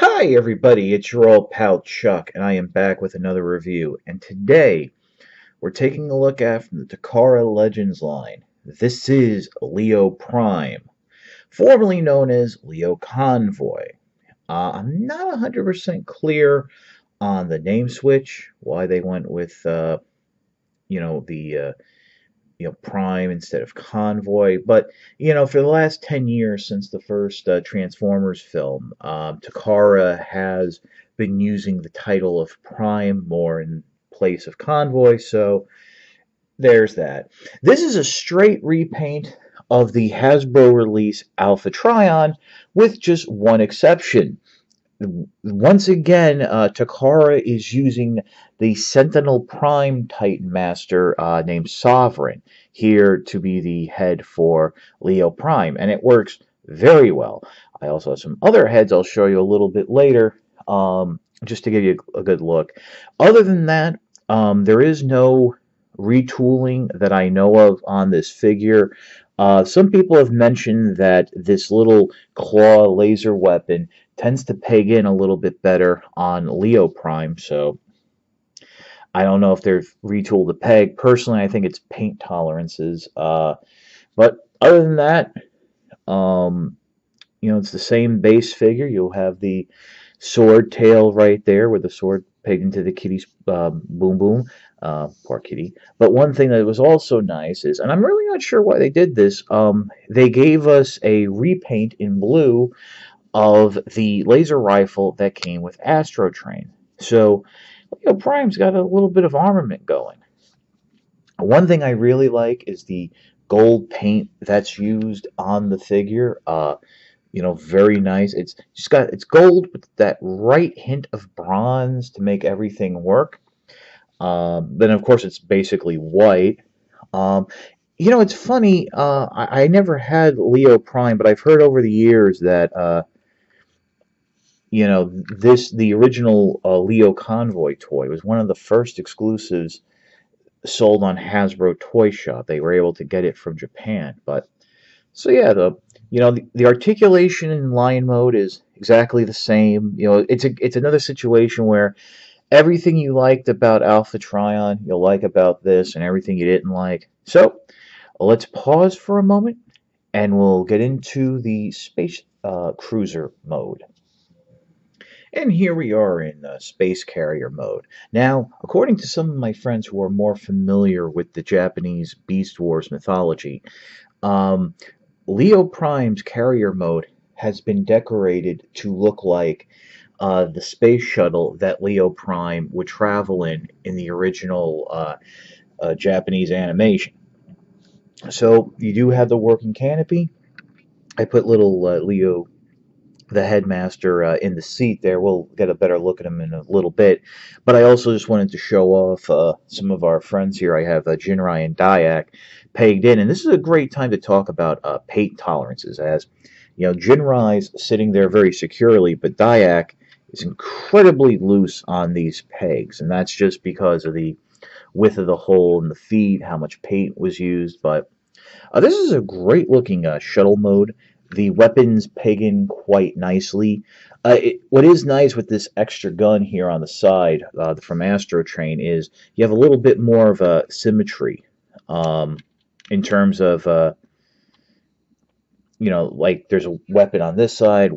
Hi everybody, it's your old pal Chuck, and I am back with another review. And today, we're taking a look at from the Takara Legends line. This is Leo Prime, formerly known as Leo Convoy. I'm not 100% clear on the name switch, why they went with, the Prime instead of Convoy. But for the last 10 years since the first Transformers film, Takara has been using the title of Prime more in place of Convoy. So there's that. This is a straight repaint of the Hasbro release Alpha Trion, with just one exception. Once again, Takara is using the Sentinel Prime Titan Master named Sovereign here to be the head for Leo Prime, and it works very well. I also have some other heads I'll show you a little bit later, just to give you a good look. Other than that, there is no retooling that I know of on this figure. Some people have mentioned that this little claw laser weapon tends to peg in a little bit better on Leo Prime, so I don't know if they've retooled the peg. Personally, I think it's paint tolerances. But other than that, it's the same base figure. You'll have the sword tail right there with the sword pegged into the kitty's boom boom. Poor kitty. But one thing that was also nice is, and I'm really not sure why they did this, they gave us a repaint in blue of the laser rifle that came with Astro Train. So, Prime's got a little bit of armament going. One thing I really like is the gold paint that's used on the figure. Very nice. It's gold with that right hint of bronze to make everything work. Then of course it's basically white. It's funny. I never had Leo Prime, but I've heard over the years that the original Leo Convoy toy was one of the first exclusives sold on Hasbro Toy Shop. They were able to get it from Japan. But so yeah, the articulation in Lion mode is exactly the same. It's another situation where everything you liked about Alpha Trion, you'll like about this, and everything you didn't like. So let's pause for a moment, and we'll get into the Space Cruiser mode. And here we are in space carrier mode. Now, according to some of my friends who are more familiar with the Japanese Beast Wars mythology, Leo Prime's carrier mode has been decorated to look like the space shuttle that Leo Prime would travel in the original Japanese animation. So you do have the working canopy. I put little Leo, the headmaster, in the seat there. We'll get a better look at him in a little bit. But I also just wanted to show off some of our friends here. I have Jinrai and Dyak pegged in, and this is a great time to talk about paint tolerances, as Jinrai's sitting there very securely, but Dyak is incredibly loose on these pegs, and that's just because of the width of the hole in the feet, how much paint was used. But this is a great looking shuttle mode. The weapons peg in quite nicely. What is nice with this extra gun here on the side from Astro Train is you have a little bit more of a symmetry in terms of like there's a weapon on this side,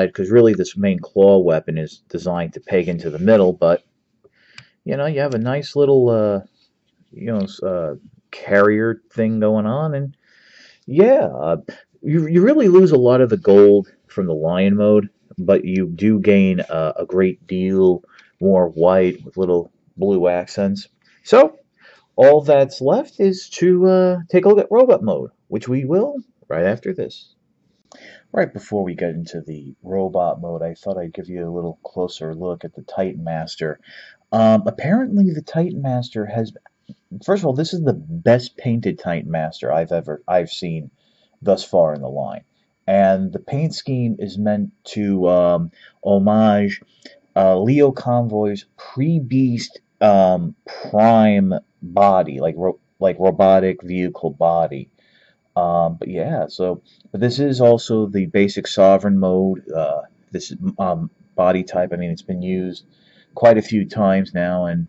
because really this main claw weapon is designed to peg into the middle. But you have a nice little carrier thing going on, and yeah, you really lose a lot of the gold from the Lion mode, but you do gain a great deal more white with little blue accents. So all that's left is to take a look at robot mode, which we will right after this. Right before we get into the robot mode, I thought I'd give you a little closer look at the Titan Master. Apparently the Titan Master has, first of all, this is the best painted Titan Master I've seen thus far in the line. And the paint scheme is meant to homage Leo Convoy's pre-Beast Prime body, like robotic vehicle body. But yeah, but this is also the basic Sovereign mode. this body type. I mean, it's been used quite a few times now, and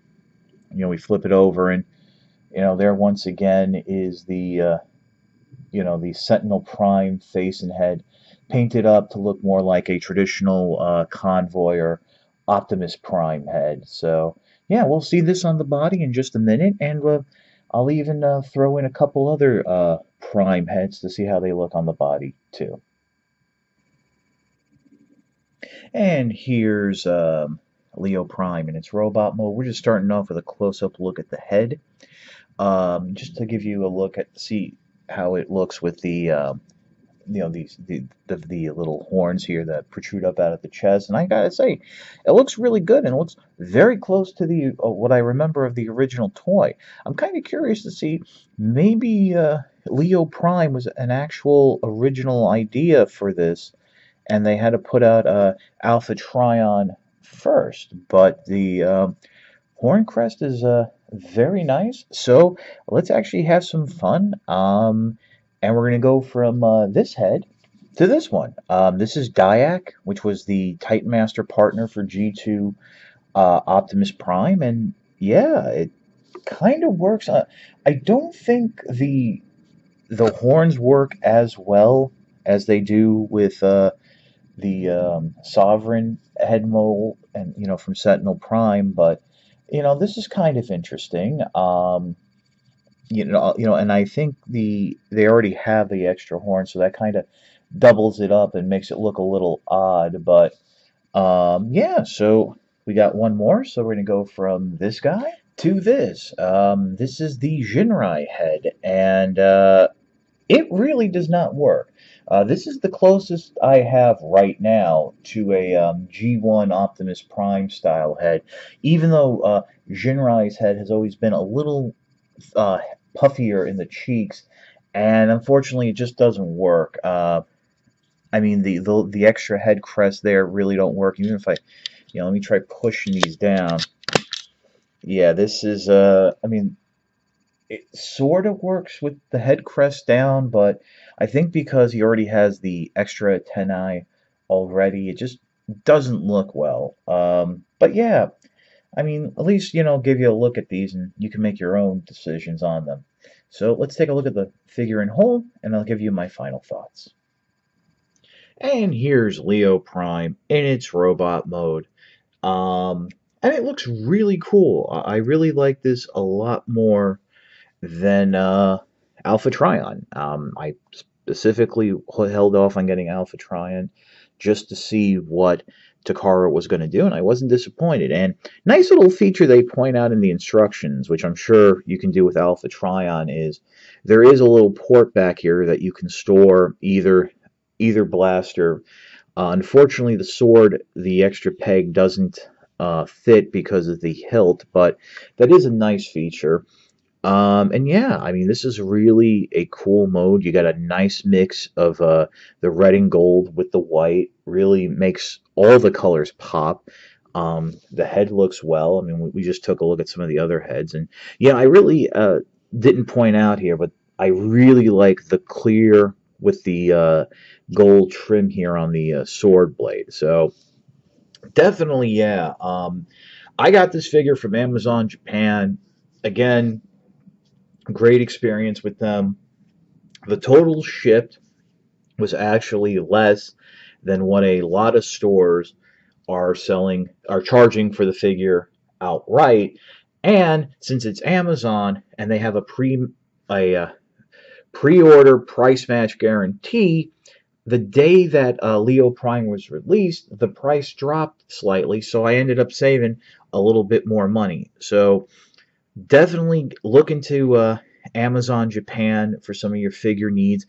we flip it over, and there once again is the Sentinel Prime face and head painted up to look more like a traditional Convoy or Optimus Prime head. So yeah, we'll see this on the body in just a minute, and I'll even throw in a couple other Prime heads to see how they look on the body too. And here's Leo Prime in its robot mode. We're just starting off with a close-up look at the head, just to give you a look at see how it looks with the the little horns here that protrude up out of the chest. And I gotta say, it looks really good and it looks very close to the what I remember of the original toy. I'm kind of curious to see maybe Leo Prime was an actual original idea for this, and they had to put out Alpha Trion first. But the Horn Crest is very nice. So let's actually have some fun. And we're going to go from this head to this one. This is Diac, which was the Titan Master partner for G2 Optimus Prime. And yeah, it kind of works. I don't think the horns work as well as they do with the Sovereign head mold and from Sentinel Prime, but this is kind of interesting. And I think they already have the extra horn, so that kind of doubles it up and makes it look a little odd. But yeah, so we got one more. So we're gonna go from this guy to this. This is the Jinrai head, and it really does not work. This is the closest I have right now to a G1 Optimus Prime style head, even though Jinrai's head has always been a little puffier in the cheeks, and unfortunately it just doesn't work. I mean, the extra head crest there really don't work. Even if I, let me try pushing these down. Yeah, this is I mean, it sort of works with the head crest down, but I think because he already has the extra antennae already, it just doesn't look well. But yeah, I mean, at least, give you a look at these and you can make your own decisions on them. So let's take a look at the figure in whole, and I'll give you my final thoughts. And here's Leo Prime in its robot mode. And it looks really cool. I really like this a lot more than Alpha Trion. I specifically held off on getting Alpha Trion just to see what Takara was going to do, and I wasn't disappointed. And nice little feature they point out in the instructions, which I'm sure you can do with Alpha Trion, is there is a little port back here that you can store either blaster. Unfortunately, the sword, the extra peg doesn't fit because of the hilt, but that is a nice feature. And yeah, I mean, this is really a cool mode. You got a nice mix of the red and gold with the white. Really makes all the colors pop. The head looks well. I mean, we just took a look at some of the other heads. And yeah, I really didn't point out here, but I really like the clear with the gold trim here on the sword blade. So definitely, yeah. I got this figure from Amazon Japan. Again, great experience with them. The total shipped was actually less than what a lot of stores are charging for the figure outright. And since it's Amazon and they have a pre-order price match guarantee, the day that Leo Prime was released, the price dropped slightly, so I ended up saving a little bit more money. So definitely look into Amazon Japan for some of your figure needs.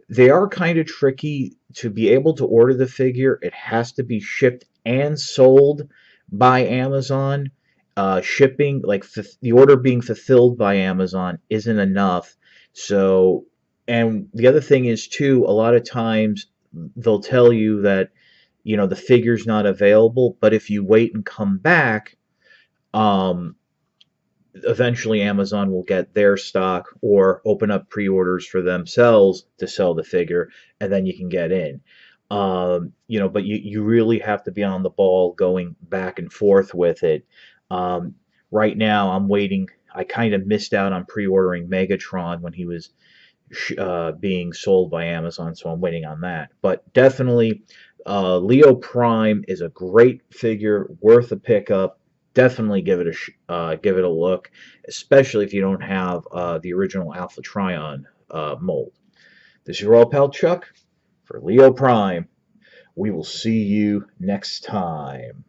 They are kind of tricky to be able to order the figure. It has to be shipped and sold by Amazon. Shipping, like the order being fulfilled by Amazon, isn't enough. So, and the other thing is too, a lot of times they'll tell you that the figure's not available, but if you wait and come back, eventually Amazon will get their stock or open up pre-orders for themselves to sell the figure, and then you can get in. But you really have to be on the ball going back and forth with it. Um, right now, I'm waiting. I kind of missed out on pre-ordering Megatron when he was being sold by Amazon, so I'm waiting on that. But definitely, Leo Prime is a great figure, worth a pickup. Definitely give it a look, especially if you don't have the original Alpha Trion mold. This is your old pal Chuck for Leo Prime. We will see you next time.